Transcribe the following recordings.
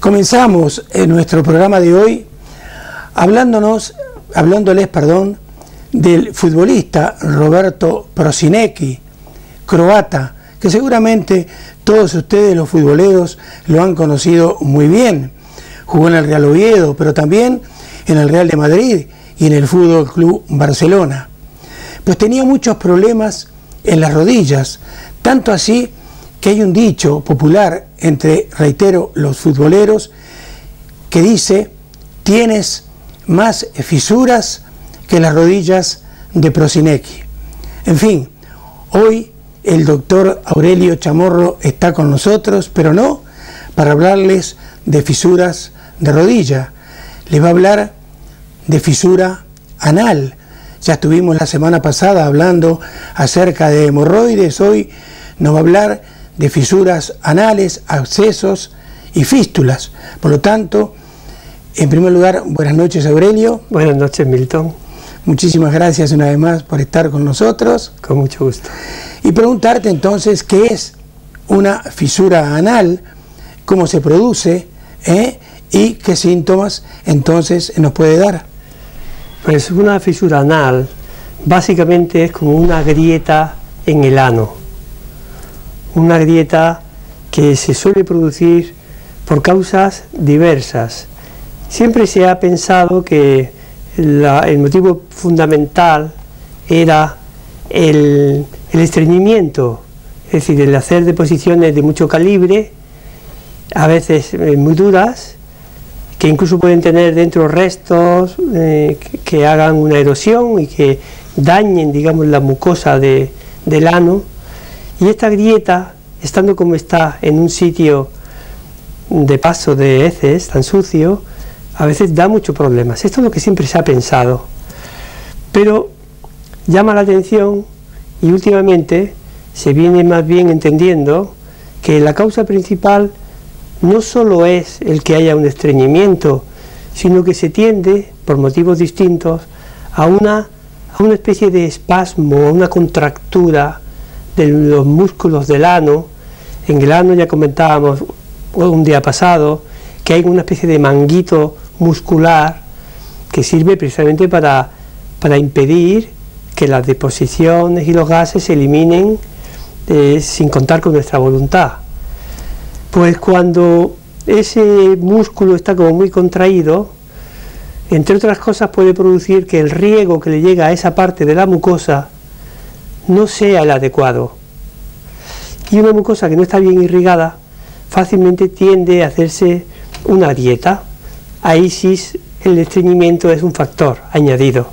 Comenzamos en nuestro programa de hoy hablándoles, del futbolista Roberto Prosinecki, croata, que seguramente todos ustedes los futboleros lo han conocido muy bien. Jugó en el Real Oviedo, pero también en el Real de Madrid y en el Fútbol Club Barcelona. Pues tenía muchos problemas en las rodillas, tanto así que hay un dicho popular entre, reitero, los futboleros, que dice: tienes más fisuras que las rodillas de Prosinecki. En fin, hoy el doctor Aurelio Chamorro está con nosotros, pero no para hablarles de fisuras de rodilla, les va a hablar de fisura anal. Ya estuvimos la semana pasada hablando acerca de hemorroides, hoy nos va a hablar de fisuras anales, abscesos y fístulas. Por lo tanto, en primer lugar, buenas noches, Aurelio. Buenas noches, Milton. Muchísimas gracias una vez más por estar con nosotros. Con mucho gusto. Y preguntarte entonces, ¿qué es una fisura anal? ¿Cómo se produce? ¿Y qué síntomas entonces nos puede dar? Pues una fisura anal básicamente es como una grieta en el ano. Una grieta que se suele producir por causas diversas. Siempre se ha pensado que el motivo fundamental era el estreñimiento, es decir, el hacer deposiciones de mucho calibre, a veces muy duras, que incluso pueden tener dentro restos que hagan una erosión y que dañen, digamos, la mucosa del ano. Y esta grieta, estando como está en un sitio de paso de heces tan sucio, a veces da muchos problemas. Esto es lo que siempre se ha pensado. Pero llama la atención y últimamente se viene más bien entendiendo que la causa principal no solo es el que haya un estreñimiento, sino que se tiende, por motivos distintos, a una especie de espasmo, a una contractura de los músculos del ano. En el ano ya comentábamos un día pasado que hay una especie de manguito muscular que sirve precisamente para impedir que las deposiciones y los gases se eliminen sin contar con nuestra voluntad. Pues cuando ese músculo está como muy contraído, entre otras cosas puede producir que el riego que le llega a esa parte de la mucosa no sea el adecuado. Y una mucosa que no está bien irrigada fácilmente tiende a hacerse una grieta. Ahí sí el estreñimiento es un factor añadido.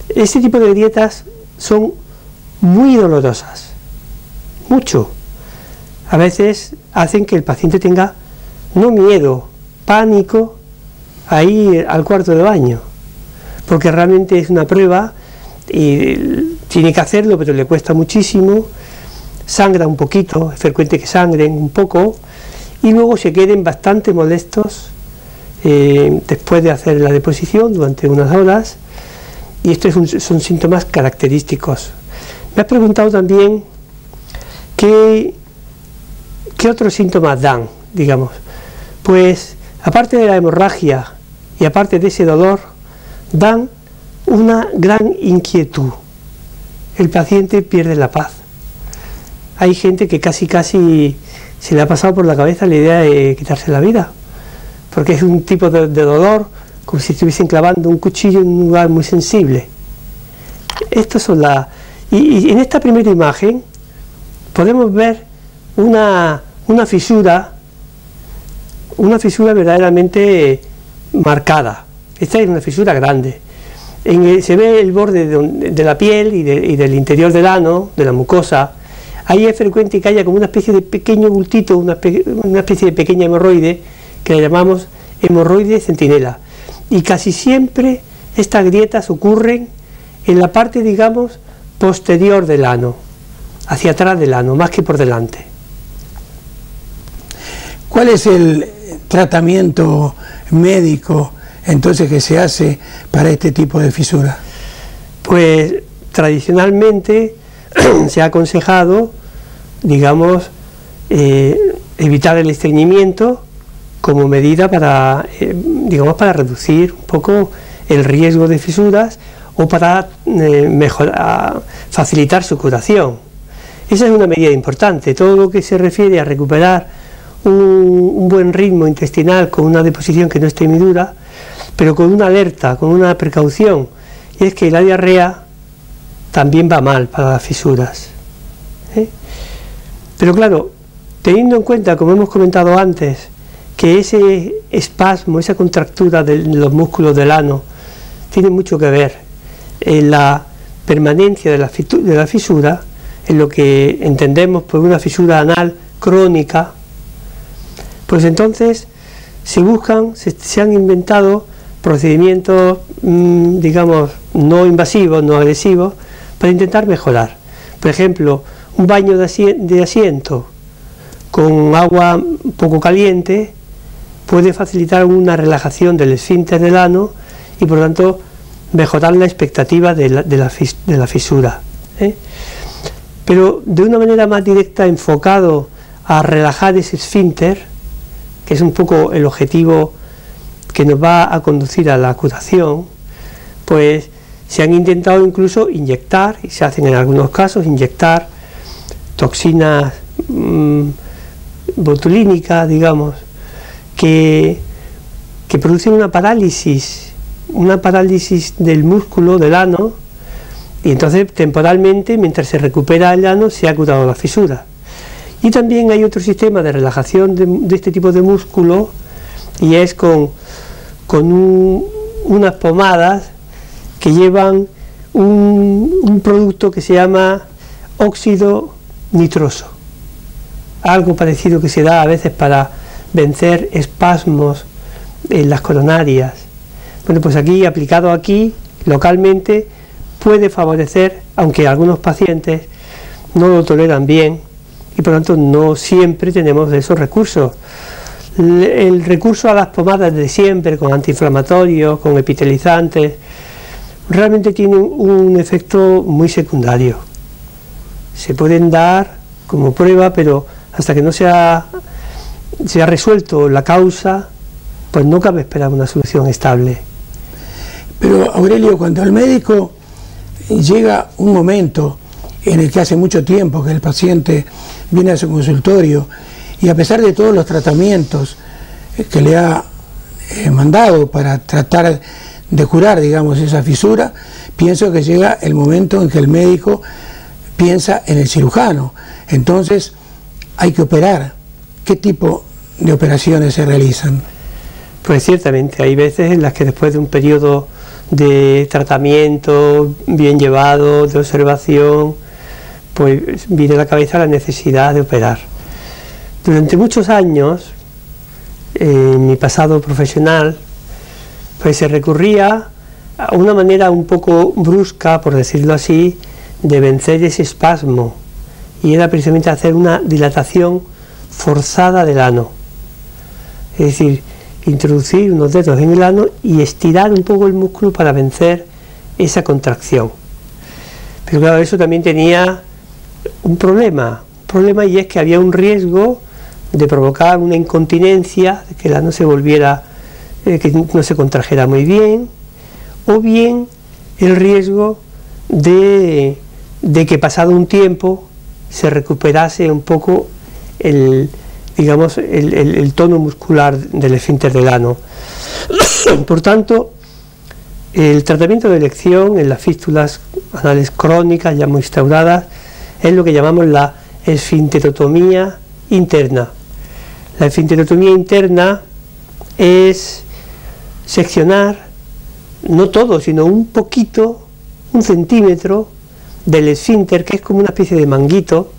Este tipo de grietas son muy dolorosas, mucho. A veces hacen que el paciente tenga no miedo, pánico a ir al cuarto de baño, porque realmente es una prueba y tiene que hacerlo, pero le cuesta muchísimo, sangra un poquito, es frecuente que sangren un poco y luego se queden bastante molestos después de hacer la deposición durante unas horas, y estos son síntomas característicos. Me has preguntado también qué otros síntomas dan, digamos. Pues aparte de la hemorragia y aparte de ese dolor, dan una gran inquietud. El paciente pierde la paz. Hay gente que casi se le ha pasado por la cabeza la idea de quitarse la vida, porque es un tipo de dolor como si estuviesen clavando un cuchillo en un lugar muy sensible. Estas son y en esta primera imagen podemos ver una fisura verdaderamente marcada. Esta es una fisura grande. Se ve el borde de la piel y del interior del ano, de la mucosa. Ahí es frecuente que haya como una especie de pequeño bultito, una especie de pequeña hemorroide, que la llamamos hemorroide centinela. Y casi siempre estas grietas ocurren en la parte, digamos, posterior del ano, hacia atrás del ano, más que por delante. ¿Cuál es el tratamiento médico entonces que se hace para este tipo de fisura? Pues tradicionalmente se ha aconsejado, digamos, evitar el estreñimiento como medida para, digamos, para reducir un poco el riesgo de fisuras o para facilitar su curación. Esa es una medida importante. Todo lo que se refiere a recuperar un buen ritmo intestinal con una deposición que no esté muy dura, pero con una alerta, con una precaución, y es que la diarrea también va mal para las fisuras. Pero claro, teniendo en cuenta, como hemos comentado antes, que ese espasmo, esa contractura de los músculos del ano tiene mucho que ver en la permanencia de la fisura, en lo que entendemos por una fisura anal crónica, pues entonces se han inventado procedimientos, digamos, no invasivos, no agresivos, para intentar mejorar. Por ejemplo, un baño de asiento con agua poco caliente puede facilitar una relajación del esfínter del ano y por lo tanto mejorar la expectativa de la fisura. Pero de una manera más directa, enfocado a relajar ese esfínter, que es un poco el objetivo que nos va a conducir a la curación, pues se han intentado incluso inyectar, y se hacen en algunos casos, inyectar toxinas botulínicas, digamos, que producen una parálisis del músculo del ano, y entonces temporalmente, mientras se recupera el ano, se ha curado la fisura. Y también hay otro sistema de relajación de este tipo de músculo, y es con unas pomadas que llevan un producto que se llama óxido nitroso, algo parecido que se da a veces para vencer espasmos en las coronarias. Bueno, pues aquí, aplicado aquí, localmente, puede favorecer, aunque algunos pacientes no lo toleran bien, y por lo tanto no siempre tenemos esos recursos. El recurso a las pomadas de siempre, con antiinflamatorios, con epitelizantes, realmente tienen un efecto muy secundario. Se pueden dar como prueba, pero hasta que no se ha resuelto la causa, pues no cabe esperar una solución estable. Pero Aurelio, cuando al médico llega un momento en el que hace mucho tiempo que el paciente viene a su consultorio y a pesar de todos los tratamientos que le ha mandado para tratar de curar, digamos, esa fisura, pienso que llega el momento en que el médico piensa en el cirujano. Entonces hay que operar. ¿Qué tipo de operaciones se realizan? Pues ciertamente hay veces en las que después de un periodo de tratamiento bien llevado, de observación, pues viene a la cabeza la necesidad de operar. Durante muchos años, en mi pasado profesional, pues se recurría a una manera un poco brusca, por decirlo así, de vencer ese espasmo, y era precisamente hacer una dilatación forzada del ano. Es decir, introducir unos dedos en el ano y estirar un poco el músculo para vencer esa contracción. Pero claro, eso también tenía un problema, y es que había un riesgo de provocar una incontinencia, de que el ano se volviera, que no se contrajera muy bien, o bien el riesgo de que pasado un tiempo se recuperase un poco el tono muscular del esfínter del ano. Por tanto, el tratamiento de elección en las fístulas anales crónicas ya muy instauradas es lo que llamamos la esfinterotomía interna. La esfinterotomía interna es seccionar, no todo, sino un poquito, un centímetro del esfínter, que es como una especie de manguito,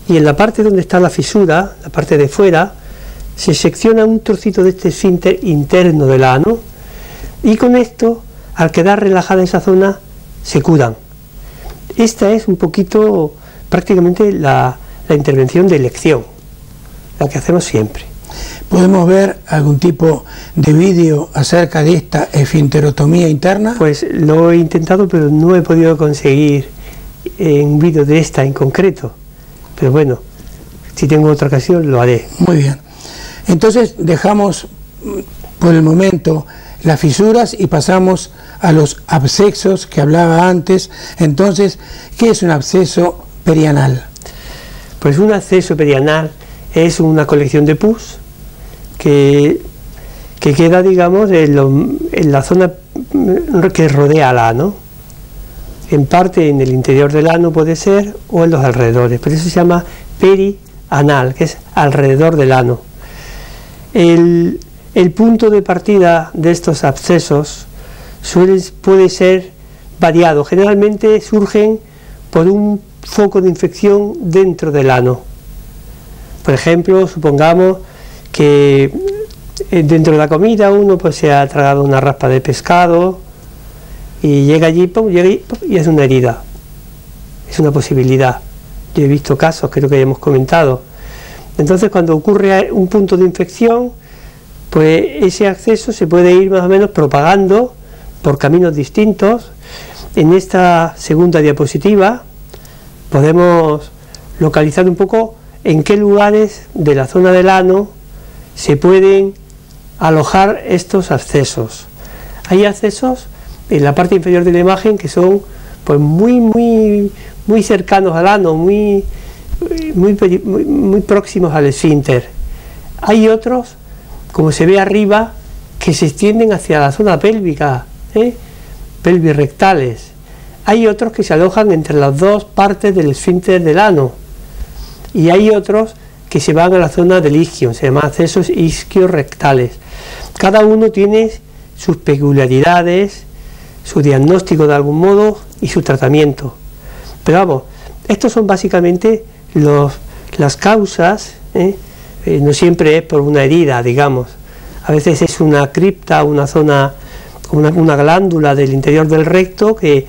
y en la parte donde está la fisura, la parte de fuera, se secciona un trocito de este esfínter interno del ano, y con esto, al quedar relajada esa zona, se curan. Esta es un poquito, prácticamente, la intervención de elección, la que hacemos siempre. ¿Podemos ver algún tipo de vídeo acerca de esta esfinterotomía interna? Pues lo he intentado, pero no he podido conseguir un vídeo de esta en concreto. Pero bueno, si tengo otra ocasión lo haré. Muy bien. Entonces dejamos por el momento las fisuras y pasamos a los abscesos que hablaba antes. Entonces, ¿qué es un absceso perianal? Pues un absceso perianal es una colección de pus que queda, digamos, en la zona que rodea al ano. En parte en el interior del ano puede ser, o en los alrededores. Por eso se llama perianal, que es alrededor del ano. El punto de partida de estos abscesos puede ser variado. Generalmente surgen por un foco de infección dentro del ano. Por ejemplo, supongamos que dentro de la comida uno pues se ha tragado una raspa de pescado y llega allí, pum, y es una herida. Es una posibilidad. Yo he visto casos, creo que ya hemos comentado. Entonces, cuando ocurre un punto de infección, pues ese absceso se puede ir más o menos propagando por caminos distintos. En esta segunda diapositiva podemos localizar un poco en qué lugares de la zona del ano se pueden alojar estos abscesos. Hay abscesos en la parte inferior de la imagen que son pues muy cercanos al ano, muy próximos al esfínter. Hay otros, como se ve arriba, que se extienden hacia la zona pélvica, pelvirrectales. Hay otros que se alojan entre las dos partes del esfínter del ano. Y hay otros que se van a la zona del isquio, se llaman abscesos isquiorrectales. Cada uno tiene sus peculiaridades, su diagnóstico de algún modo y su tratamiento. Pero vamos, estos son básicamente las causas, no siempre es por una herida, digamos. A veces es una cripta, una zona, una glándula del interior del recto que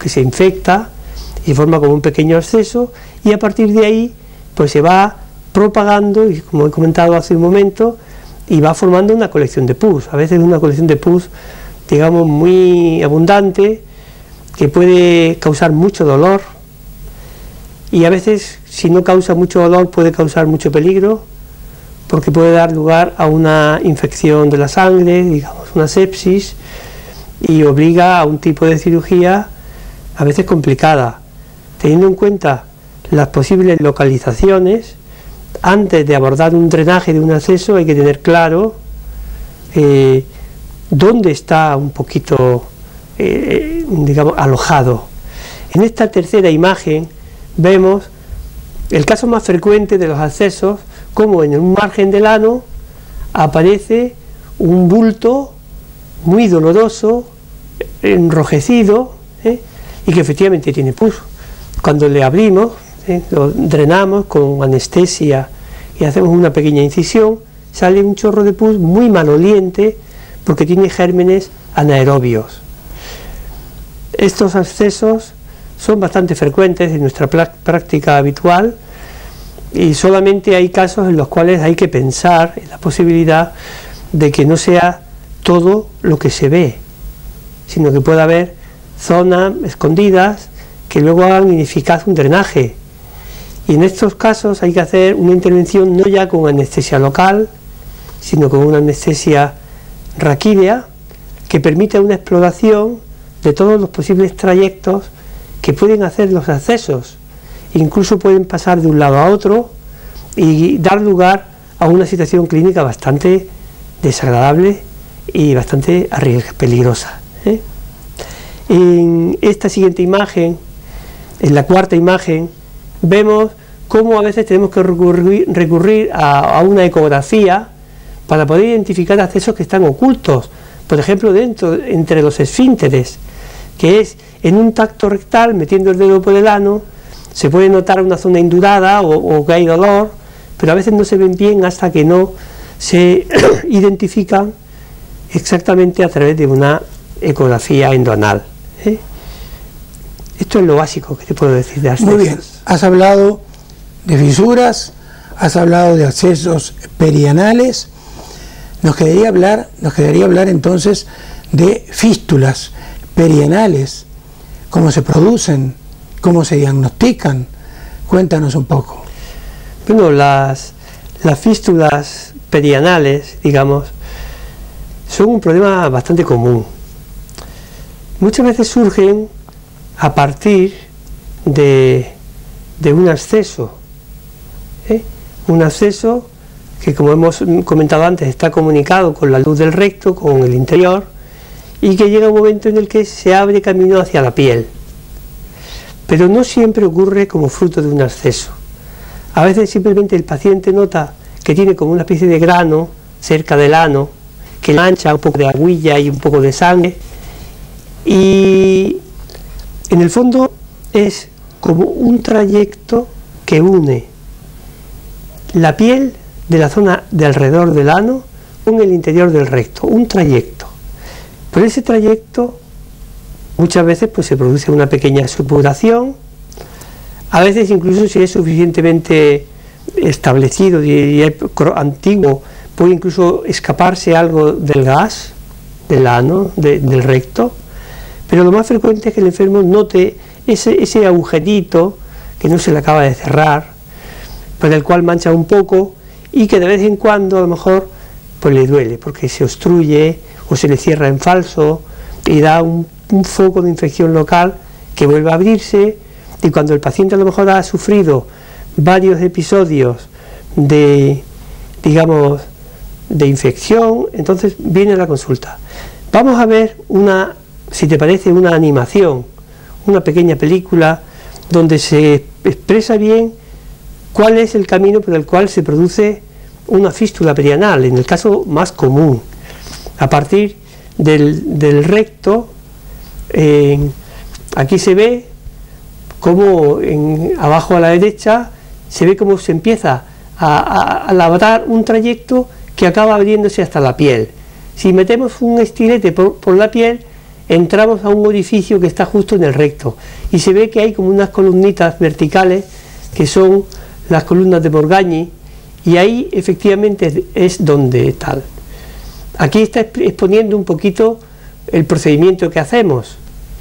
se infecta y forma como un pequeño absceso, y a partir de ahí pues se va propagando, y como he comentado hace un momento, y va formando una colección de pus. A veces una colección de pus, digamos, muy abundante, que puede causar mucho dolor, y a veces, si no causa mucho dolor, puede causar mucho peligro, porque puede dar lugar a una infección de la sangre, digamos, una sepsis, y obliga a un tipo de cirugía a veces complicada. Teniendo en cuenta las posibles localizaciones, antes de abordar un drenaje de un absceso hay que tener claro dónde está un poquito, digamos, alojado. En esta tercera imagen vemos el caso más frecuente de los abscesos, como en un margen del ano aparece un bulto muy doloroso, enrojecido, y que efectivamente tiene pus. Cuando le abrimos, lo drenamos con anestesia y hacemos una pequeña incisión, sale un chorro de pus muy maloliente porque tiene gérmenes anaerobios. Estos abscesos son bastante frecuentes en nuestra práctica habitual, y solamente hay casos en los cuales hay que pensar en la posibilidad de que no sea todo lo que se ve, sino que pueda haber zonas escondidas que luego hagan ineficaz un drenaje. Y en estos casos hay que hacer una intervención no ya con anestesia local, sino con una anestesia raquídea que permita una exploración de todos los posibles trayectos que pueden hacer los abscesos. Incluso pueden pasar de un lado a otro y dar lugar a una situación clínica bastante desagradable y bastante peligrosa. En esta siguiente imagen, en la cuarta imagen, vemos cómo a veces tenemos que recurrir a una ecografía para poder identificar abscesos que están ocultos, por ejemplo entre los esfínteres, que es en un tacto rectal, metiendo el dedo por el ano, se puede notar una zona indurada o que hay dolor, pero a veces no se ven bien hasta que no se identifican exactamente a través de una ecografía endoanal. Esto es lo básico que te puedo decir de abscesos. Muy bien, has hablado de fisuras, has hablado de abscesos perianales. Nos quedaría hablar entonces de fístulas perianales, cómo se producen, cómo se diagnostican. Cuéntanos un poco. Bueno, las las fístulas perianales, digamos, son un problema bastante común. Muchas veces surgen a partir de un absceso, un absceso que, como hemos comentado antes, está comunicado con la luz del recto, con el interior, y que llega un momento en el que se abre camino hacia la piel. Pero no siempre ocurre como fruto de un absceso. A veces simplemente el paciente nota que tiene como una especie de grano cerca del ano, que mancha un poco de agüilla y un poco de sangre, y en el fondo es como un trayecto que une la piel de la zona de alrededor del ano con el interior del recto, un trayecto. Por ese trayecto muchas veces pues se produce una pequeña supuración, a veces incluso si es suficientemente establecido y es antiguo, puede incluso escaparse algo del gas del ano, del recto, pero lo más frecuente es que el enfermo note ese agujerito que no se le acaba de cerrar, por el cual mancha un poco y que de vez en cuando a lo mejor pues le duele porque se obstruye o se le cierra en falso y da un foco de infección local que vuelve a abrirse, y cuando el paciente a lo mejor ha sufrido varios episodios de, digamos, de infección, entonces viene la consulta. Vamos a ver si te parece, una animación, una pequeña película donde se expresa bien cuál es el camino por el cual se produce una fístula perianal, en el caso más común, a partir del recto. Aquí se ve cómo abajo a la derecha se ve cómo se empieza a labrar un trayecto que acaba abriéndose hasta la piel. Si metemos un estilete por la piel, entramos a un orificio que está justo en el recto y se ve que hay como unas columnitas verticales que son las columnas de Morgagni, y ahí efectivamente es donde tal. Aquí está exponiendo un poquito el procedimiento que hacemos.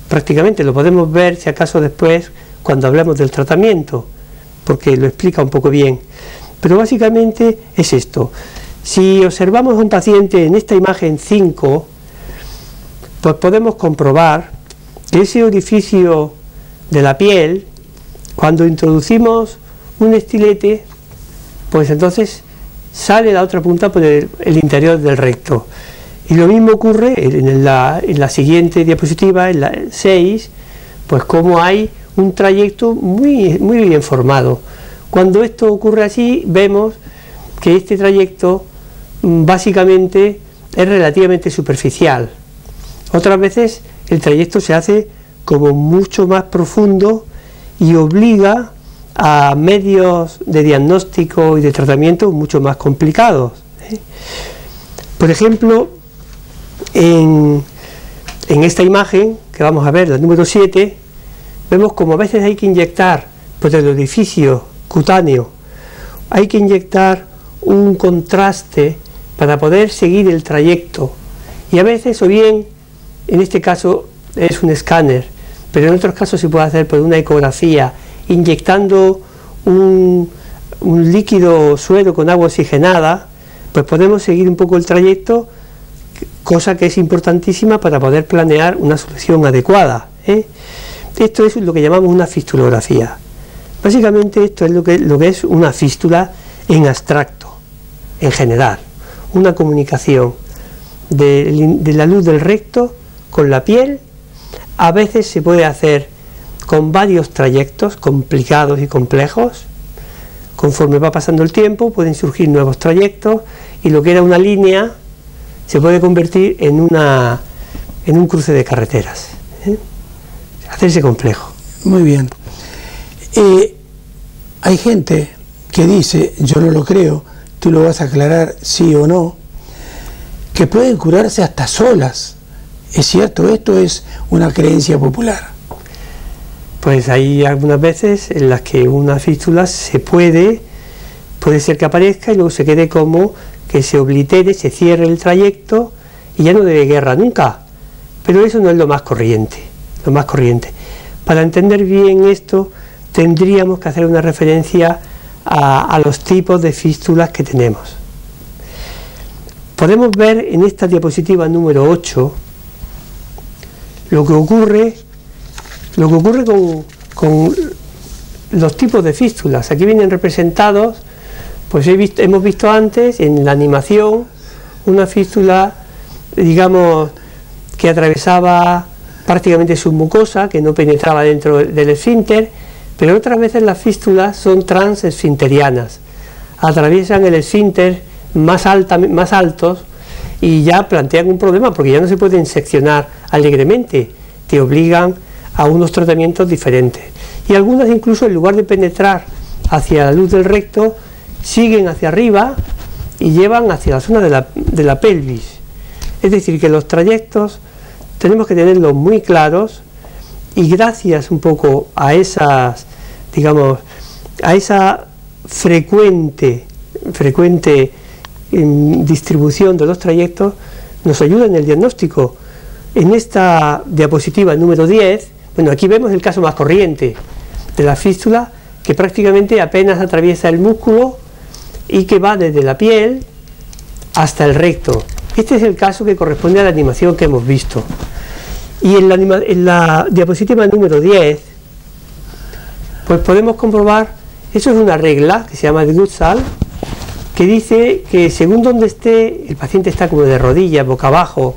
Prácticamente lo podemos ver si acaso después cuando hablemos del tratamiento, porque lo explica un poco bien. Pero básicamente es esto. Si observamos a un paciente en esta imagen 5, pues podemos comprobar que ese orificio de la piel, cuando introducimos un estilete, pues entonces sale la otra punta por el interior del recto. Y lo mismo ocurre en la siguiente diapositiva, en la 6, pues como hay un trayecto muy bien formado. Cuando esto ocurre así, vemos que este trayecto básicamente es relativamente superficial. Otras veces el trayecto se hace como mucho más profundo y obliga a medios de diagnóstico y de tratamiento mucho más complicados. Por ejemplo, en esta imagen que vamos a ver, la número 7, vemos como a veces hay que inyectar, pues el orificio cutáneo, hay que inyectar un contraste para poder seguir el trayecto, y a veces, o bien, en este caso es un escáner, pero en otros casos se puede hacer por una ecografía, inyectando un líquido suero con agua oxigenada, pues podemos seguir un poco el trayecto, cosa que es importantísima para poder planear una solución adecuada. Esto es lo que llamamos una fistulografía. Básicamente esto es lo que es una fístula en abstracto, en general, una comunicación de la luz del recto con la piel. A veces se puede hacer con varios trayectos complicados y complejos. Conforme va pasando el tiempo pueden surgir nuevos trayectos y lo que era una línea se puede convertir en un cruce de carreteras. Hacerse complejo. Muy bien. Hay gente que dice, yo no lo creo, tú lo vas a aclarar sí o no, que pueden curarse hasta solas. ¿Es cierto? Esto es una creencia popular. Pues hay algunas veces en las que una fístula puede ser que aparezca y luego se quede como que se oblitere, se cierre el trayecto y ya no dé guerra nunca. Pero eso no es lo más corriente. Lo más corriente. Para entender bien esto tendríamos que hacer una referencia a los tipos de fístulas que tenemos. Podemos ver en esta diapositiva número 8 lo que ocurre con los tipos de fístulas. Aquí vienen representados, pues hemos visto antes en la animación una fístula, digamos, que atravesaba prácticamente submucosa, que no penetraba dentro del esfínter, pero otras veces las fístulas son transesfinterianas, atraviesan el esfínter más altos y ya plantean un problema porque ya no se pueden seccionar alegremente, te obligan a unos tratamientos diferentes. Y algunas incluso en lugar de penetrar hacia la luz del recto, siguen hacia arriba y llevan hacia la zona de la pelvis. Es decir, que los trayectos tenemos que tenerlos muy claros, y gracias un poco a esas, digamos, a esa frecuente distribución de los trayectos, nos ayuda en el diagnóstico. En esta diapositiva número 10, bueno, aquí vemos el caso más corriente de la fístula, que prácticamente apenas atraviesa el músculo y que va desde la piel hasta el recto. Este es el caso que corresponde a la animación que hemos visto. Y en la diapositiva número 10, pues podemos comprobar, eso es una regla que se llama de Gutzal, que dice que según donde esté, el paciente está como de rodillas, boca abajo,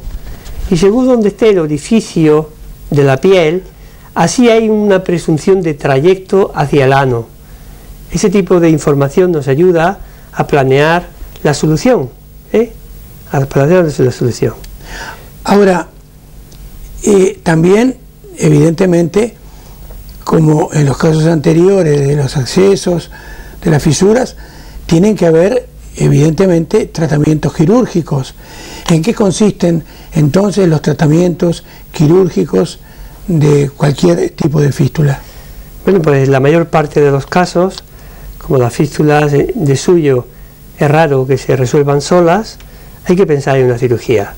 y según donde esté el orificio de la piel, así hay una presunción de trayecto hacia el ano. Ese tipo de información nos ayuda a planear la solución, a planear la solución. Ahora, también, evidentemente, como en los casos anteriores de los accesos, de las fisuras, tienen que haber, evidentemente, tratamientos quirúrgicos. ¿En qué consisten entonces los tratamientos quirúrgicos de cualquier tipo de fístula? Bueno, pues la mayor parte de los casos, como las fístulas de suyo, es raro que se resuelvan solas, hay que pensar en una cirugía.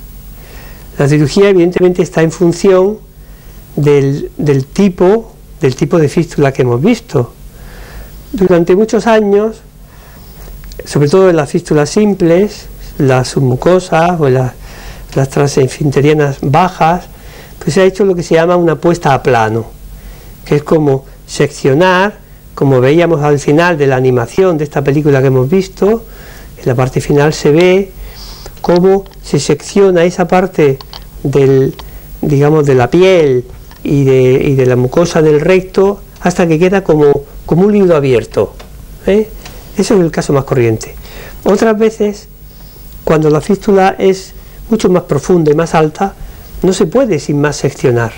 La cirugía evidentemente está en función del tipo de fístula que hemos visto. Durante muchos años, sobre todo en las fístulas simples, las submucosas o las transesfinterianas bajas, pues se ha hecho lo que se llama una puesta a plano, que es como seccionar, como veíamos al final de la animación de esta película que hemos visto. En la parte final se ve cómo se secciona esa parte digamos, de la piel y de la mucosa del recto hasta que queda como un hilo abierto. Eso es el caso más corriente. Otras veces, cuando la fístula es mucho más profunda y más alta, no se puede sin más seccionar.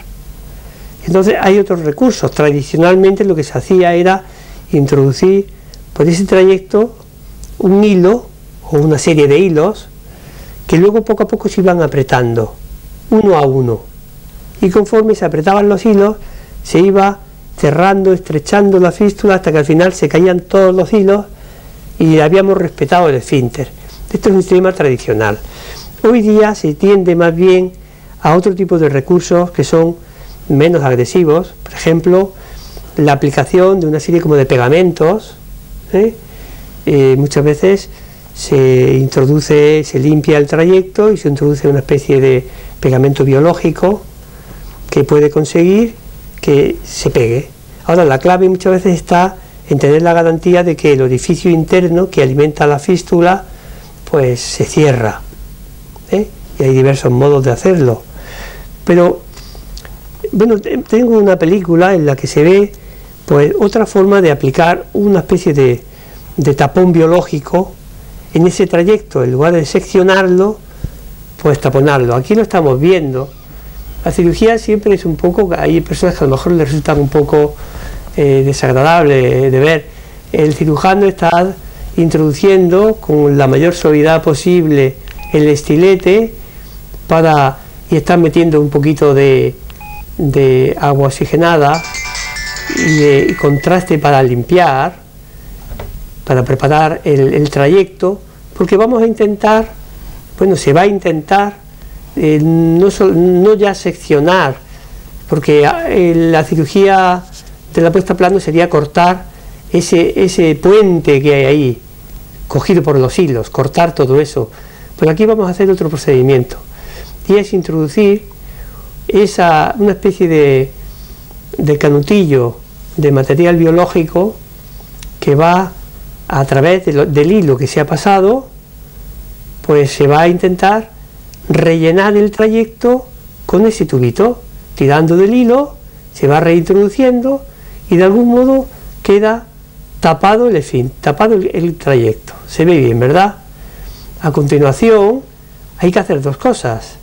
Entonces hay otros recursos. Tradicionalmente lo que se hacía era introducir por ese trayecto un hilo o una serie de hilos que luego poco a poco se iban apretando, uno a uno. Y conforme se apretaban los hilos, se iba cerrando, estrechando la fístula hasta que al final se caían todos los hilos y habíamos respetado el esfínter. Esto es un sistema tradicional. Hoy día se tiende más bien a otro tipo de recursos que son menos agresivos, por ejemplo, la aplicación de una serie como de pegamentos. Muchas veces se limpia el trayecto y se introduce una especie de pegamento biológico que puede conseguir que se pegue. Ahora, la clave muchas veces está en tener la garantía de que el orificio interno que alimenta la fístula pues se cierra, y hay diversos modos de hacerlo. Pero bueno, tengo una película en la que se ve pues otra forma de aplicar una especie de tapón biológico en ese trayecto. En lugar de seccionarlo, pues taponarlo. Aquí lo estamos viendo. La cirugía siempre es un poco, hay personas que a lo mejor les resultan un poco desagradable de ver. El cirujano está introduciendo con la mayor suavidad posible el estilete y está metiendo un poquito de agua oxigenada y de contraste para limpiar, para preparar el trayecto, porque vamos a intentar, bueno, se va a intentar no ya seccionar, porque la cirugía de la puesta a plano sería cortar ese puente que hay ahí, cogido por los hilos, cortar todo eso. Pues aquí vamos a hacer otro procedimiento, y es introducir una especie de canutillo de material biológico que va a través del hilo que se ha pasado, pues se va a intentar rellenar el trayecto con ese tubito, tirando del hilo, se va reintroduciendo y de algún modo queda tapado el trayecto. Se ve bien, ¿verdad? A continuación hay que hacer dos cosas.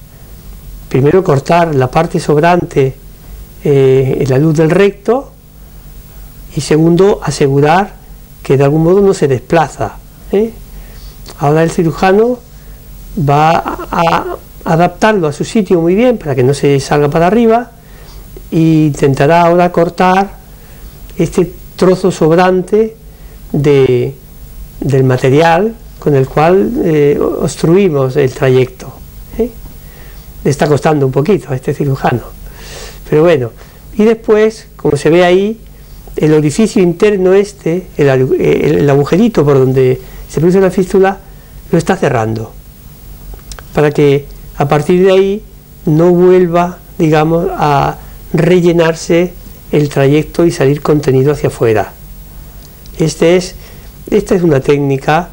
Primero, cortar la parte sobrante en la luz del recto, y segundo, asegurar que de algún modo no se desplaza. Ahora el cirujano va a adaptarlo a su sitio muy bien para que no se salga para arriba, e intentará ahora cortar este trozo sobrante del material con el cual obstruimos el trayecto. Le está costando un poquito a este cirujano, pero bueno. Y después, como se ve ahí, el orificio interno el agujerito por donde se produce la fístula, lo está cerrando, para que a partir de ahí no vuelva, digamos, a rellenarse el trayecto y salir contenido hacia afuera. Esta es una técnica.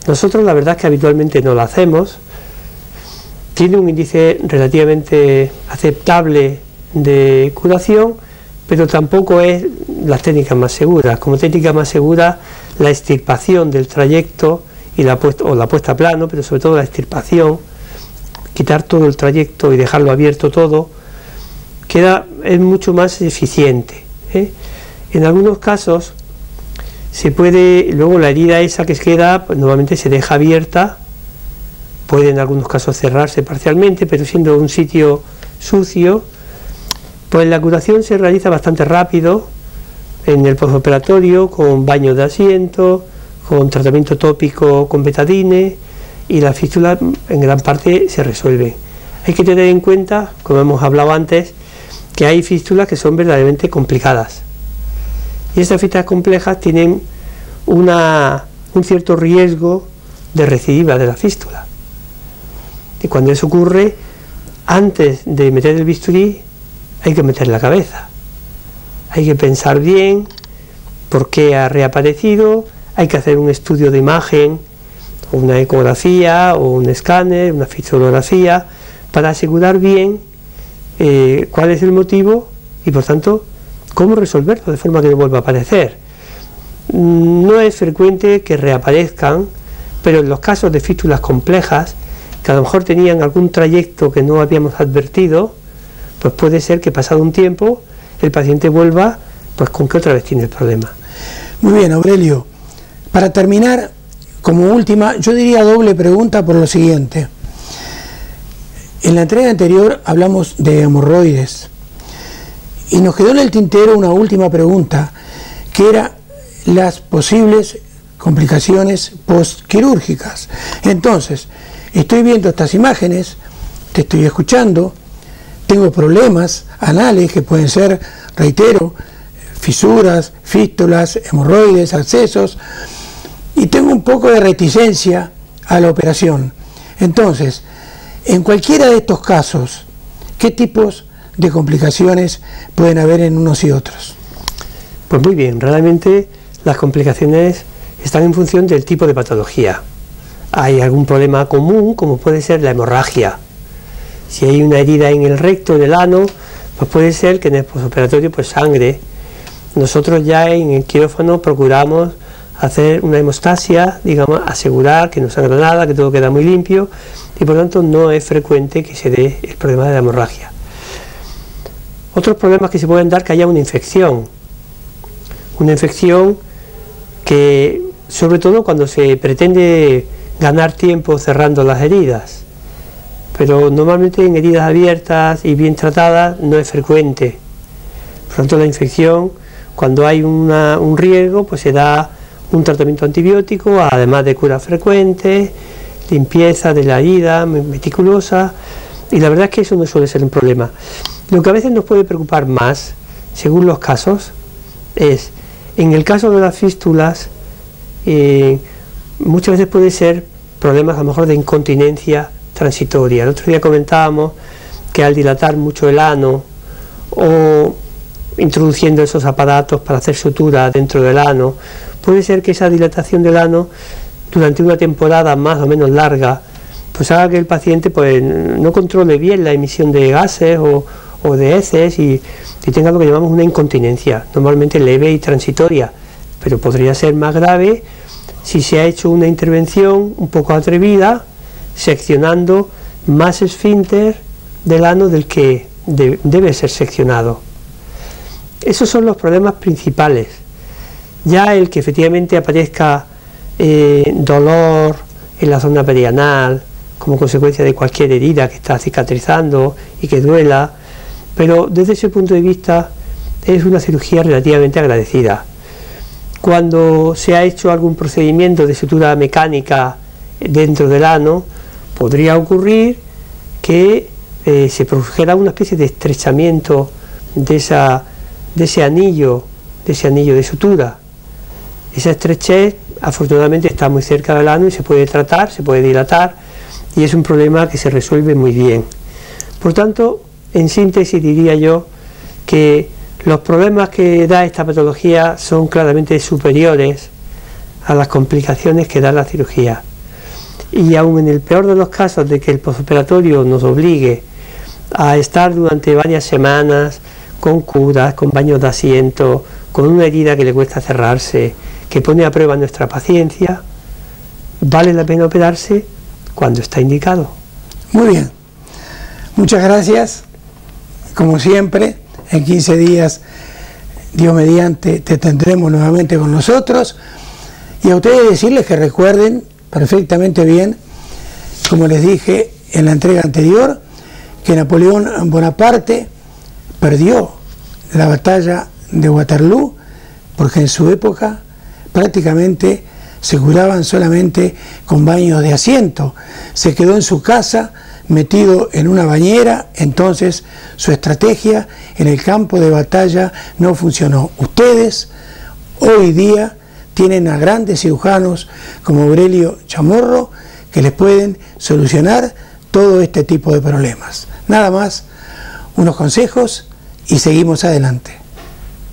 Nosotros la verdad es que habitualmente no la hacemos. Tiene un índice relativamente aceptable de curación, pero tampoco es las técnicas más seguras. Como técnica más segura, la extirpación del trayecto y la puesta a plano, pero sobre todo la extirpación, quitar todo el trayecto y dejarlo abierto todo, es mucho más eficiente. En algunos casos luego la herida esa que queda, pues normalmente se deja abierta, puede en algunos casos cerrarse parcialmente, pero siendo un sitio sucio, pues la curación se realiza bastante rápido en el postoperatorio, con baño de asiento, con tratamiento tópico con betadine, y la fístula en gran parte se resuelve. Hay que tener en cuenta, como hemos hablado antes, que hay fístulas que son verdaderamente complicadas, y estas fístulas complejas tienen un cierto riesgo de recidiva de la fístula, y cuando eso ocurre, antes de meter el bisturí hay que meter la cabeza, hay que pensar bien por qué ha reaparecido, hay que hacer un estudio de imagen, una ecografía o un escáner, una fistulografía, para asegurar bien cuál es el motivo y por tanto cómo resolverlo de forma que no vuelva a aparecer. No es frecuente que reaparezcan, pero en los casos de fístulas complejas, que a lo mejor tenían algún trayecto que no habíamos advertido, pues puede ser que pasado un tiempo el paciente vuelva pues con que otra vez tiene el problema. Muy bien, Aurelio. Para terminar, como última, yo diría doble pregunta por lo siguiente. En la entrega anterior hablamos de hemorroides y nos quedó en el tintero una última pregunta, que era las posibles complicaciones postquirúrgicas. Entonces, estoy viendo estas imágenes, te estoy escuchando, tengo problemas anales que pueden ser, reitero, fisuras, fístulas, hemorroides, abscesos, y tengo un poco de reticencia a la operación. Entonces, en cualquiera de estos casos, ¿qué tipos de complicaciones pueden haber en unos y otros? Pues muy bien, realmente las complicaciones están en función del tipo de patología. Hay algún problema común, como puede ser la hemorragia. Si hay una herida en el recto, en el ano, pues puede ser que en el postoperatorio pues sangre. Nosotros ya en el quirófano procuramos hacer una hemostasia, digamos, asegurar que no sangra nada, que todo queda muy limpio, y por tanto no es frecuente que se dé el problema de la hemorragia. Otros problemas que se pueden dar, que haya una infección que, sobre todo cuando se pretende ganar tiempo cerrando las heridas, pero normalmente en heridas abiertas y bien tratadas no es frecuente. Por tanto, la infección, cuando hay un riesgo, pues se da un tratamiento antibiótico, además de cura frecuente, limpieza de la herida meticulosa, y la verdad es que eso no suele ser un problema. Lo que a veces nos puede preocupar más, según los casos, es En el caso de las fístulas, muchas veces puede ser problemas a lo mejor de incontinencia transitoria. El otro día comentábamos que al dilatar mucho el ano o introduciendo esos aparatos para hacer sutura dentro del ano, puede ser que esa dilatación del ano durante una temporada más o menos larga pues haga que el paciente pues no controle bien la emisión de gases o de heces y tenga lo que llamamos una incontinencia, normalmente leve y transitoria, pero podría ser más grave si se ha hecho una intervención un poco atrevida, seccionando más esfínter del ano del que debe ser seccionado. Esos son los problemas principales. Ya el que efectivamente aparezca dolor en la zona perianal como consecuencia de cualquier herida que está cicatrizando y que duela, pero desde ese punto de vista es una cirugía relativamente agradecida. Cuando se ha hecho algún procedimiento de sutura mecánica dentro del ano, podría ocurrir que se produjera una especie de estrechamiento de ese anillo de sutura. Esa estrechez afortunadamente está muy cerca del ano y se puede tratar, se puede dilatar y es un problema que se resuelve muy bien. Por tanto, en síntesis diría yo que los problemas que da esta patología son claramente superiores a las complicaciones que da la cirugía. Y aun en el peor de los casos de que el postoperatorio nos obligue a estar durante varias semanas con curas, con baños de asiento, con una herida que le cuesta cerrarse, que pone a prueba nuestra paciencia, vale la pena operarse cuando está indicado. Muy bien, muchas gracias. Como siempre, en 15 días, Dios mediante, te tendremos nuevamente con nosotros. Y a ustedes decirles que recuerden perfectamente bien, como les dije en la entrega anterior, que Napoleón Bonaparte perdió la batalla de Waterloo porque en su época prácticamente se curaban solamente con baños de asiento. Se quedó en su casa metido en una bañera, entonces su estrategia en el campo de batalla no funcionó. Ustedes hoy día tienen a grandes cirujanos como Aurelio Chamorro que les pueden solucionar todo este tipo de problemas. Nada más, unos consejos y seguimos adelante.